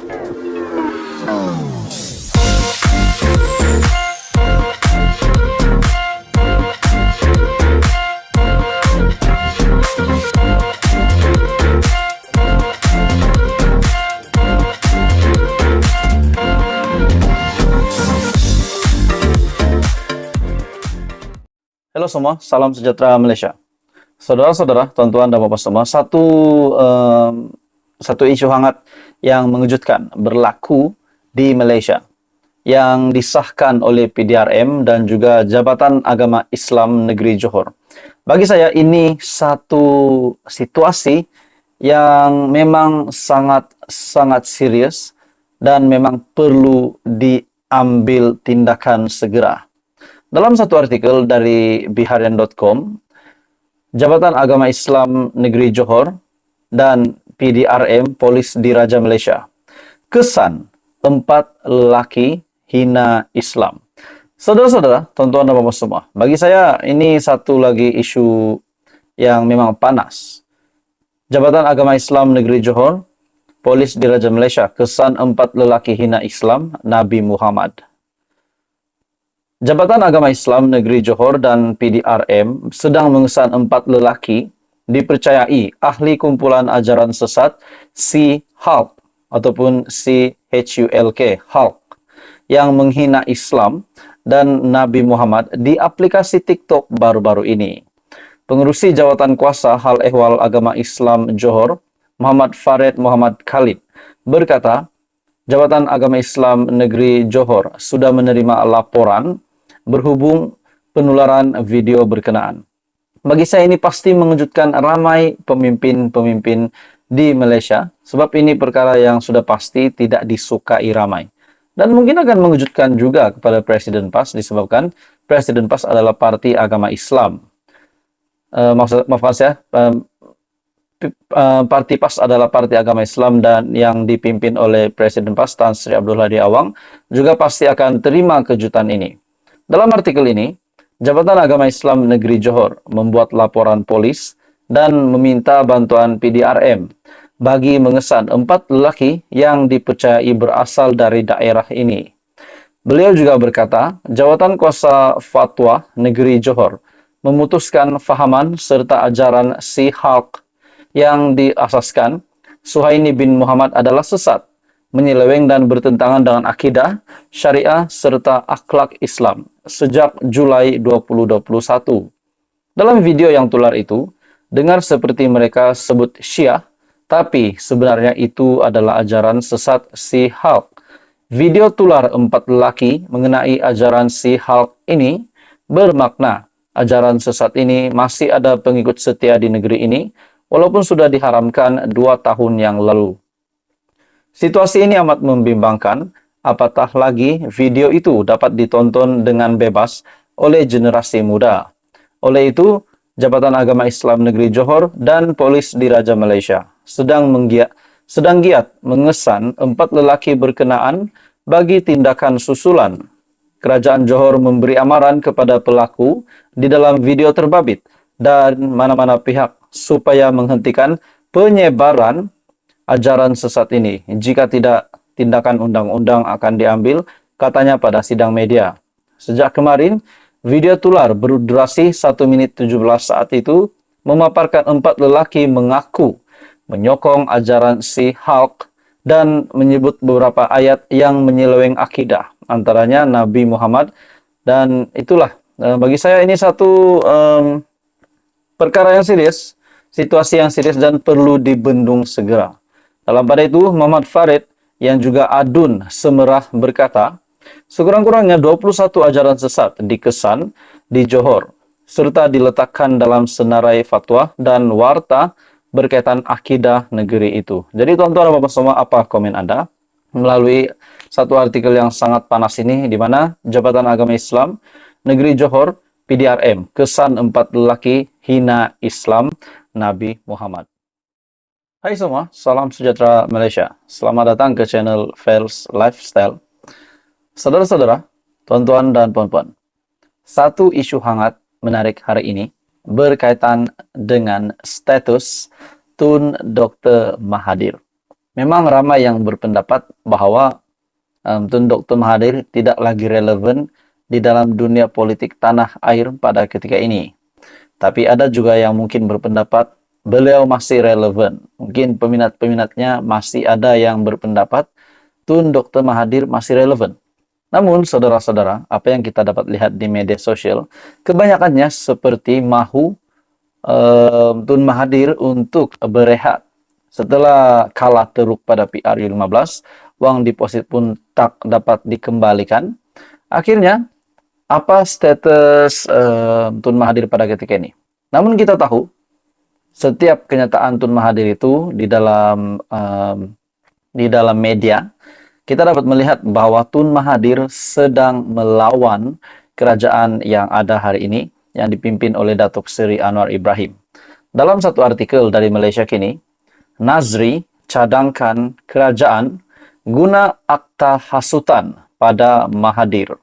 Halo semua, salam sejahtera Malaysia. Saudara-saudara, tuan-tuan dan bapak semua, satu isu hangat yang mengejutkan berlaku di Malaysia yang disahkan oleh PDRM dan juga Jabatan Agama Islam Negeri Johor. Bagi saya ini satu situasi yang memang sangat serius dan memang perlu diambil tindakan segera. Dalam satu artikel dari biharian.com, Jabatan Agama Islam Negeri Johor dan PDRM Polis Diraja Malaysia, kesan 4 lelaki hina Islam. Saudara-saudara, tuan-tuan dan bapak semua, bagi saya ini satu lagi isu yang memang panas. Jabatan Agama Islam Negeri Johor, Polis Diraja Malaysia, kesan 4 lelaki hina Islam Nabi Muhammad. Jabatan Agama Islam Negeri Johor dan PDRM sedang mengesan 4 lelaki dipercayai ahli kumpulan ajaran sesat C-Hulk ataupun C-H-U-L-K, Hulk, yang menghina Islam dan Nabi Muhammad di aplikasi TikTok baru-baru ini. Pengerusi Jawatan Kuasa Hal Ehwal Agama Islam Johor, Muhammad Farid Muhammad Khalid, berkata, Jabatan Agama Islam Negeri Johor sudah menerima laporan berhubung penularan video berkenaan. Bagi saya ini pasti mengejutkan ramai pemimpin-pemimpin di Malaysia, sebab ini perkara yang sudah pasti tidak disukai ramai. Dan mungkin akan mengejutkan juga kepada Presiden PAS disebabkan Presiden PAS adalah parti agama Islam. Maafkan saya, Parti PAS adalah parti agama Islam dan yang dipimpin oleh Presiden PAS Tan Sri Abdul Hadi Awang juga pasti akan terima kejutan ini. Dalam artikel ini, Jabatan Agama Islam Negeri Johor membuat laporan polis dan meminta bantuan PDRM bagi mengesan 4 lelaki yang dipercayai berasal dari daerah ini. Beliau juga berkata, Jawatan Kuasa Fatwa Negeri Johor memutuskan fahaman serta ajaran C-Hulk yang diasaskan Suhaini bin Muhammad adalah sesat, menyeleweng dan bertentangan dengan akidah, syariah, serta akhlak Islam sejak Julai 2021. Dalam video yang tular itu, dengar seperti mereka sebut Syiah, tapi sebenarnya itu adalah ajaran sesat C-Hulk. Video tular 4 lelaki mengenai ajaran C-Hulk ini bermakna ajaran sesat ini masih ada pengikut setia di negeri ini, walaupun sudah diharamkan 2 tahun yang lalu. Situasi ini amat membimbangkan, apatah lagi video itu dapat ditonton dengan bebas oleh generasi muda. Oleh itu, Jabatan Agama Islam Negeri Johor dan Polis Diraja Malaysia sedang giat mengesan 4 lelaki berkenaan bagi tindakan susulan. Kerajaan Johor memberi amaran kepada pelaku di dalam video terbabit dan mana-mana pihak supaya menghentikan penyebaran ajaran sesat ini. Jika tidak, tindakan undang-undang akan diambil, katanya pada sidang media. Sejak kemarin, video tular berdurasi 1 menit 17 saat itu memaparkan 4 lelaki mengaku menyokong ajaran C-Hulk dan menyebut beberapa ayat yang menyeleweng akidah, antaranya Nabi Muhammad. Dan itulah, bagi saya ini satu perkara yang serius, situasi yang serius dan perlu dibendung segera. Dalam pada itu, Muhammad Farid yang juga adun Semerah berkata, sekurang-kurangnya 21 ajaran sesat dikesan di Johor, serta diletakkan dalam senarai fatwa dan warta berkaitan akidah negeri itu. Jadi tuan-tuan dan bapak semua, apa komen Anda melalui satu artikel yang sangat panas ini, di mana Jabatan Agama Islam Negeri Johor, PDRM, kesan 4 lelaki hina Islam Nabi Muhammad. Hai semua, salam sejahtera Malaysia. Selamat datang ke channel Fels Lifestyle. Saudara-saudara, tuan-tuan dan puan-puan, satu isu hangat menarik hari ini berkaitan dengan status Tun Dr. Mahathir. Memang ramai yang berpendapat bahwa Tun Dr. Mahathir tidak lagi relevan di dalam dunia politik tanah air pada ketika ini. Tapi ada juga yang mungkin berpendapat beliau masih relevan. Mungkin peminat-peminatnya masih ada yang berpendapat Tun Dr. Mahathir masih relevan. Namun, saudara-saudara, apa yang kita dapat lihat di media sosial, kebanyakannya seperti mahu Tun Mahathir untuk berehat. Setelah kalah teruk pada PRU15, uang deposit pun tak dapat dikembalikan. Akhirnya, apa status Tun Mahathir pada ketika ini? Namun kita tahu, setiap kenyataan Tun Mahathir itu di dalam media, kita dapat melihat bahwa Tun Mahathir sedang melawan kerajaan yang ada hari ini, yang dipimpin oleh Datuk Seri Anwar Ibrahim. Dalam satu artikel dari Malaysia Kini, Nazri cadangkan kerajaan guna akta hasutan pada Mahathir.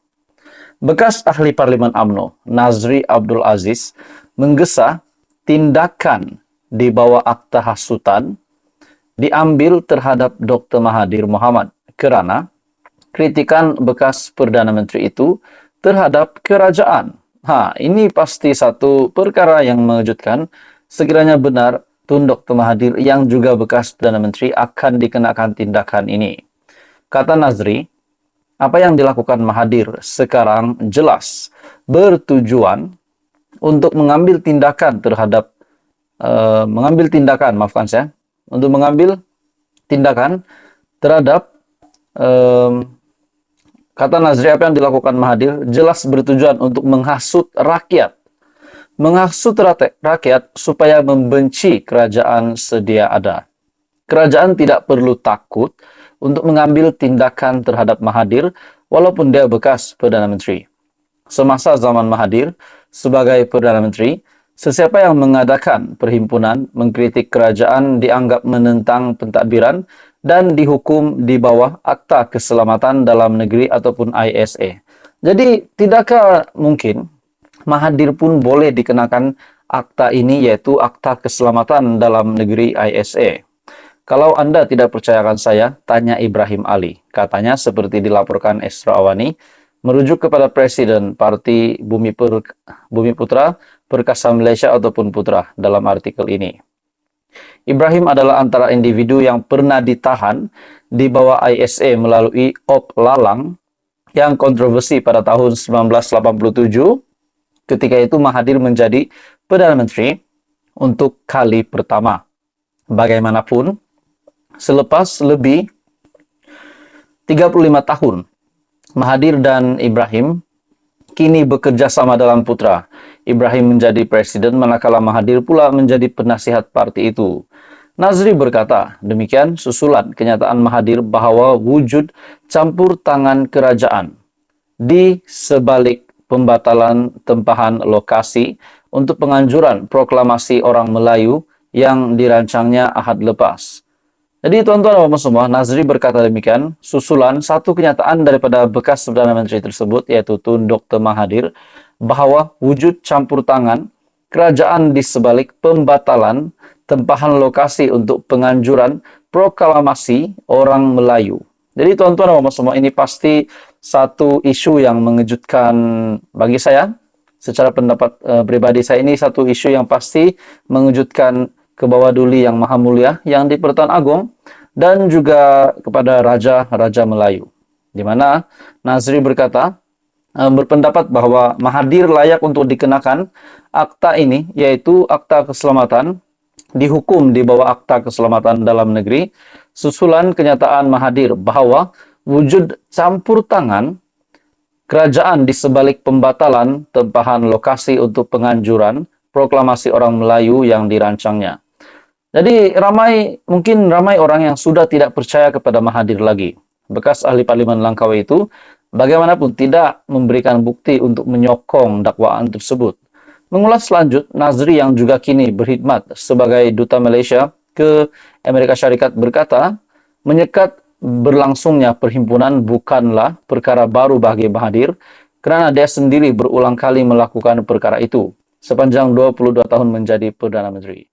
Bekas ahli Parlimen UMNO, Nazri Abdul Aziz, menggesa tindakan di bawah akta hasutan diambil terhadap Dr. Mahathir Mohamad kerana kritikan bekas Perdana Menteri itu terhadap kerajaan. Ini pasti satu perkara yang mengejutkan. Sekiranya benar Tun Dr. Mahathir yang juga bekas Perdana Menteri akan dikenakan tindakan ini. Kata Nazri, apa yang dilakukan Mahathir sekarang jelas bertujuan untuk mengambil tindakan terhadap terhadap kata Nazri, apa yang dilakukan Mahathir jelas bertujuan untuk menghasut rakyat supaya membenci kerajaan sedia ada. Kerajaan tidak perlu takut untuk mengambil tindakan terhadap Mahathir walaupun dia bekas Perdana Menteri. Semasa zaman Mahathir sebagai Perdana Menteri, sesiapa yang mengadakan perhimpunan mengkritik kerajaan dianggap menentang pentadbiran dan dihukum di bawah Akta Keselamatan Dalam Negeri ataupun ISA. Jadi, tidakkah mungkin Mahathir pun boleh dikenakan akta ini, yaitu Akta Keselamatan Dalam Negeri ISA? Kalau Anda tidak percayakan saya, tanya Ibrahim Ali. Katanya seperti dilaporkan Esra Awani, merujuk kepada Presiden Parti Bumi Putra Perkasa Malaysia ataupun Putra dalam artikel ini. Ibrahim adalah antara individu yang pernah ditahan di bawah ISA melalui Op Lalang yang kontroversi pada tahun 1987. Ketika itu Mahathir menjadi Perdana Menteri untuk kali pertama. Bagaimanapun, selepas lebih 35 tahun, Mahathir dan Ibrahim kini bekerja sama dalam Putra. Ibrahim menjadi presiden, manakala Mahathir pula menjadi penasihat parti itu. Nazri berkata, demikian susulan kenyataan Mahathir bahwa wujud campur tangan kerajaan di sebalik pembatalan tempahan lokasi untuk penganjuran proklamasi orang Melayu yang dirancangnya Ahad lepas. Jadi tuan-tuan dan puan semua, Nazri berkata demikian, susulan satu kenyataan daripada bekas Perdana Menteri tersebut, yaitu Tun Dr. Mahathir, bahwa wujud campur tangan kerajaan di sebalik pembatalan tempahan lokasi untuk penganjuran proklamasi orang Melayu. Jadi tuan-tuan dan puan semua, ini pasti satu isu yang mengejutkan bagi saya. Secara pendapat pribadi saya, ini satu isu yang pasti mengejutkan ke bawah Duli Yang Maha Mulia yang di Pertuan Agong dan juga kepada Raja-Raja Melayu. Di mana Nazri berpendapat bahwa Mahathir layak untuk dikenakan akta ini, yaitu Akta Keselamatan, dihukum di bawah Akta Keselamatan Dalam Negeri, susulan kenyataan Mahathir bahwa wujud campur tangan kerajaan di sebalik pembatalan tempahan lokasi untuk penganjuran proklamasi orang Melayu yang dirancangnya. Jadi mungkin ramai orang yang sudah tidak percaya kepada Mahathir lagi. Bekas ahli Parlimen Langkawi itu bagaimanapun tidak memberikan bukti untuk menyokong dakwaan tersebut. Mengulas lanjut, Nazri yang juga kini berkhidmat sebagai Duta Malaysia ke Amerika Syarikat berkata, menyekat berlangsungnya perhimpunan bukanlah perkara baru bagi Mahathir kerana dia sendiri berulang kali melakukan perkara itu sepanjang 22 tahun menjadi Perdana Menteri.